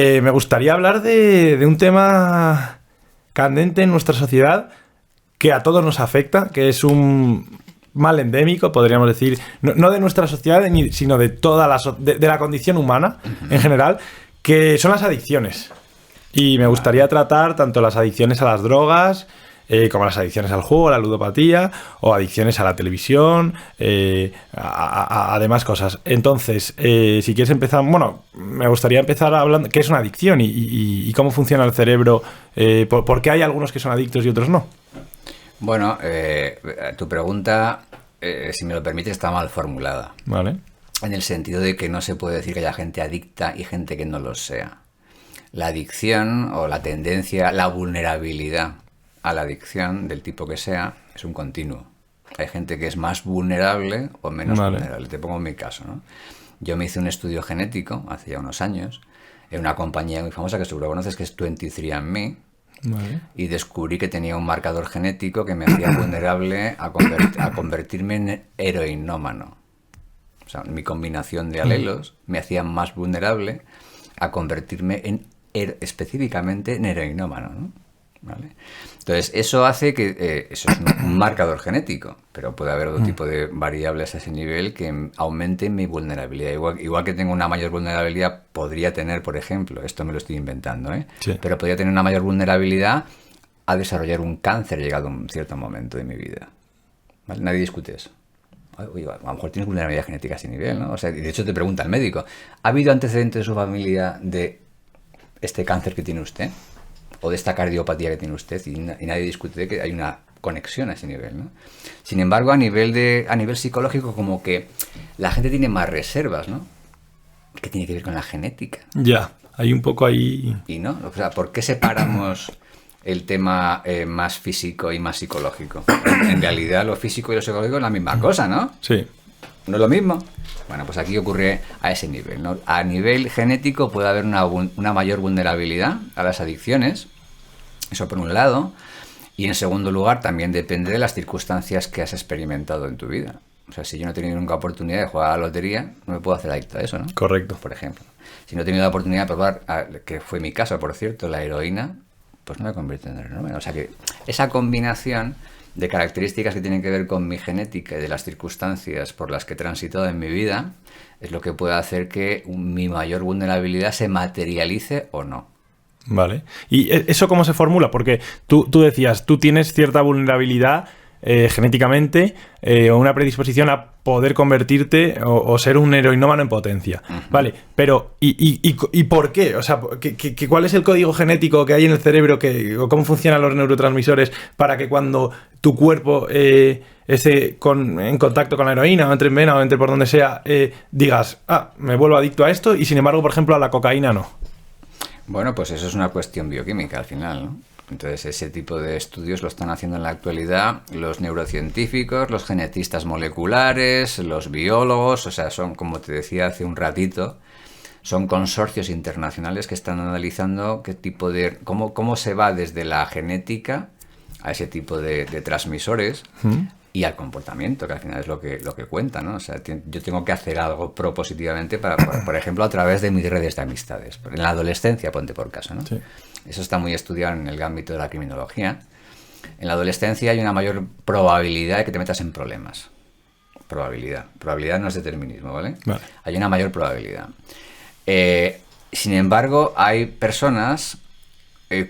Me gustaría hablar de un tema candente en nuestra sociedad que a todos nos afecta, que es un mal endémico, podríamos decir, no de nuestra sociedad, sino de toda de la condición humana en general, que son las adicciones. Y me gustaría tratar tanto las adicciones a las drogas, como las adicciones al juego, a la ludopatía, o adicciones a la televisión, a demás cosas. Entonces, si quieres empezar, bueno, me gustaría empezar hablando qué es una adicción y cómo funciona el cerebro, por qué hay algunos que son adictos y otros no. Bueno, tu pregunta, si me lo permite, está mal formulada. Vale. En el sentido de que no se puede decir que haya gente adicta y gente que no lo sea. La adicción o la tendencia, la vulnerabilidad a la adicción, del tipo que sea, es un continuo. Hay gente que es más vulnerable o menos vulnerable. Te pongo en mi caso, ¿no? Yo me hice un estudio genético hace ya unos años en una compañía muy famosa que seguro conoces, que es 23andMe. Vale. Y descubrí que tenía un marcador genético que me hacía vulnerable a convertirme en heroinómano. O sea, mi combinación de alelos me hacía más vulnerable a convertirme específicamente en heroinómano, ¿no? ¿Vale? Entonces, eso hace que... eso es un marcador genético, pero puede haber otro tipo de variables a ese nivel que aumenten mi vulnerabilidad. Igual que tengo una mayor vulnerabilidad, podría tener, por ejemplo, esto me lo estoy inventando, Sí. pero podría tener una mayor vulnerabilidad a desarrollar un cáncer llegado a un cierto momento de mi vida. ¿Vale? Nadie discute eso. Oye, a lo mejor tienes vulnerabilidad genética a ese nivel, ¿no? O sea, de hecho te pregunta el médico, ¿ha habido antecedentes de su familia de este cáncer que tiene usted? O de esta cardiopatía que tiene usted, y nadie discute de que hay una conexión a ese nivel, ¿no? Sin embargo, a nivel psicológico, como que la gente tiene más reservas, ¿no? Que tiene que ver con la genética. Ya, hay un poco ahí... Y no, o sea, ¿por qué separamos el tema más físico y más psicológico? En realidad, lo físico y lo psicológico es la misma cosa, ¿no? Sí. ¿No es lo mismo? Bueno, pues aquí ocurre a ese nivel, ¿no? A nivel genético puede haber una mayor vulnerabilidad a las adicciones, eso por un lado, y en segundo lugar también depende de las circunstancias que has experimentado en tu vida. O sea, si yo no he tenido nunca oportunidad de jugar a la lotería, no me puedo hacer adicto a eso, ¿no? Correcto. Por ejemplo. Si no he tenido la oportunidad de probar, que fue mi caso, por cierto, la heroína, pues no me convierto en heroína. O sea que esa combinación de características que tienen que ver con mi genética y de las circunstancias por las que he transitado en mi vida es lo que puede hacer que mi mayor vulnerabilidad se materialice o no. Vale. ¿Y eso cómo se formula? Porque tú decías, tú tienes cierta vulnerabilidad genéticamente o una predisposición a poder convertirte o ser un heroinómano en potencia. Uh-huh. Vale, pero ¿y por qué? O sea, ¿cuál es el código genético que hay en el cerebro o cómo funcionan los neurotransmisores para que cuando tu cuerpo esté en contacto con la heroína o entre en vena o entre por donde sea, digas, me vuelvo adicto a esto y sin embargo, por ejemplo, a la cocaína no? Bueno, pues eso es una cuestión bioquímica al final, ¿no? Entonces ese tipo de estudios lo están haciendo en la actualidad los neurocientíficos, los genetistas moleculares, los biólogos, o sea, son, como te decía hace un ratito, son consorcios internacionales que están analizando qué tipo de... cómo se va desde la genética a ese tipo de transmisores y al comportamiento, que al final es lo que cuenta, ¿no? O sea, yo tengo que hacer algo propositivamente por ejemplo, a través de mis redes de amistades. En la adolescencia, ponte por caso, ¿no? Sí. Eso está muy estudiado en el ámbito de la criminología. En la adolescencia hay una mayor probabilidad de que te metas en problemas. Probabilidad. Probabilidad no es determinismo, ¿vale? Vale. Hay una mayor probabilidad. Sin embargo, hay personas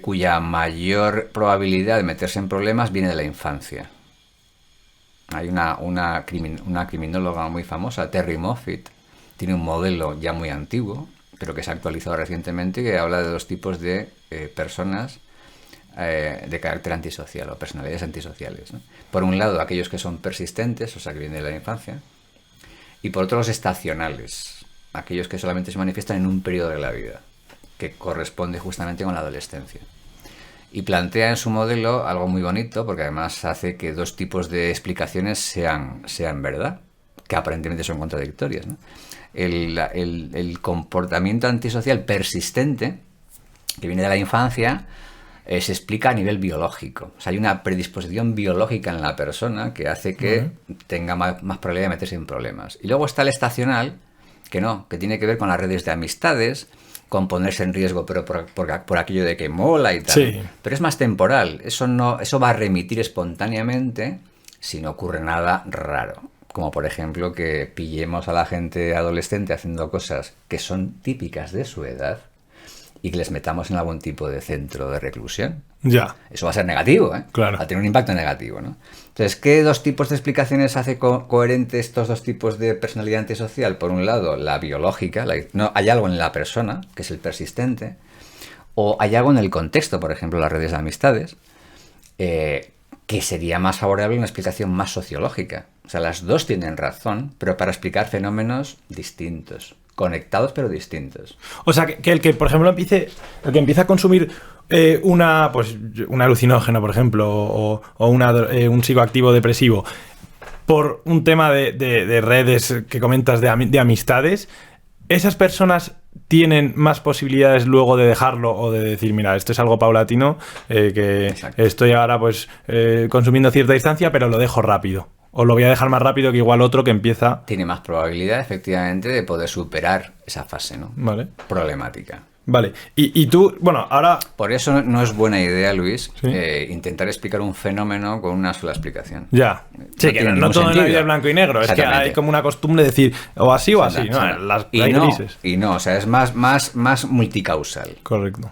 cuya mayor probabilidad de meterse en problemas viene de la infancia. Hay una criminóloga muy famosa, Terry Moffitt, tiene un modelo ya muy antiguo, pero que se ha actualizado recientemente, que habla de dos tipos de personas de carácter antisocial o personalidades antisociales, ¿no? Por un lado, aquellos que son persistentes, o sea, que vienen de la infancia, y por otro, los estacionales, aquellos que solamente se manifiestan en un periodo de la vida, que corresponde justamente con la adolescencia. Y plantea en su modelo algo muy bonito, porque además hace que dos tipos de explicaciones sean verdad, que aparentemente son contradictorias, ¿no? El comportamiento antisocial persistente, que viene de la infancia, se explica a nivel biológico. O sea, hay una predisposición biológica en la persona que hace que tenga más probabilidad de meterse en problemas. Y luego está el estacional, que tiene que ver con las redes de amistades, con ponerse en riesgo, pero por aquello de que mola y tal. Sí. Pero es más temporal. Eso va a remitir espontáneamente si no ocurre nada raro. Como por ejemplo que pillemos a la gente adolescente haciendo cosas que son típicas de su edad y que les metamos en algún tipo de centro de reclusión. Ya. Eso va a ser negativo, ¿eh? Claro. Va a tener un impacto negativo, ¿no? Entonces, ¿qué dos tipos de explicaciones hace coherentes estos dos tipos de personalidad antisocial? Por un lado, la biológica, no, hay algo en la persona, que es el persistente, o hay algo en el contexto, por ejemplo, las redes de amistades, que sería más favorable una explicación más sociológica. O sea, las dos tienen razón, pero para explicar fenómenos distintos. Conectados pero distintos. O sea, que el que, por ejemplo, empieza a consumir un alucinógeno, por ejemplo, o un psicoactivo depresivo, por un tema de redes que comentas de amistades, esas personas tienen más posibilidades luego de dejarlo o de decir, mira, esto es algo paulatino, que Exacto. estoy ahora pues consumiendo cierta distancia, pero lo dejo rápido. O lo voy a dejar más rápido que igual otro que empieza... Tiene más probabilidad, efectivamente, de poder superar esa fase, ¿no? Vale. Problemática. Vale. Y tú, bueno, ahora... Por eso no es buena idea, Luis, ¿Sí? Intentar explicar un fenómeno con una sola explicación. Ya. Sí, que tiene no ningún todo en la sentido. vida es blanco y negro. Es que Exactamente. hay como una costumbre de decir o así o así, ¿no? Hay grises. Y no, o sea, es más multicausal. Correcto.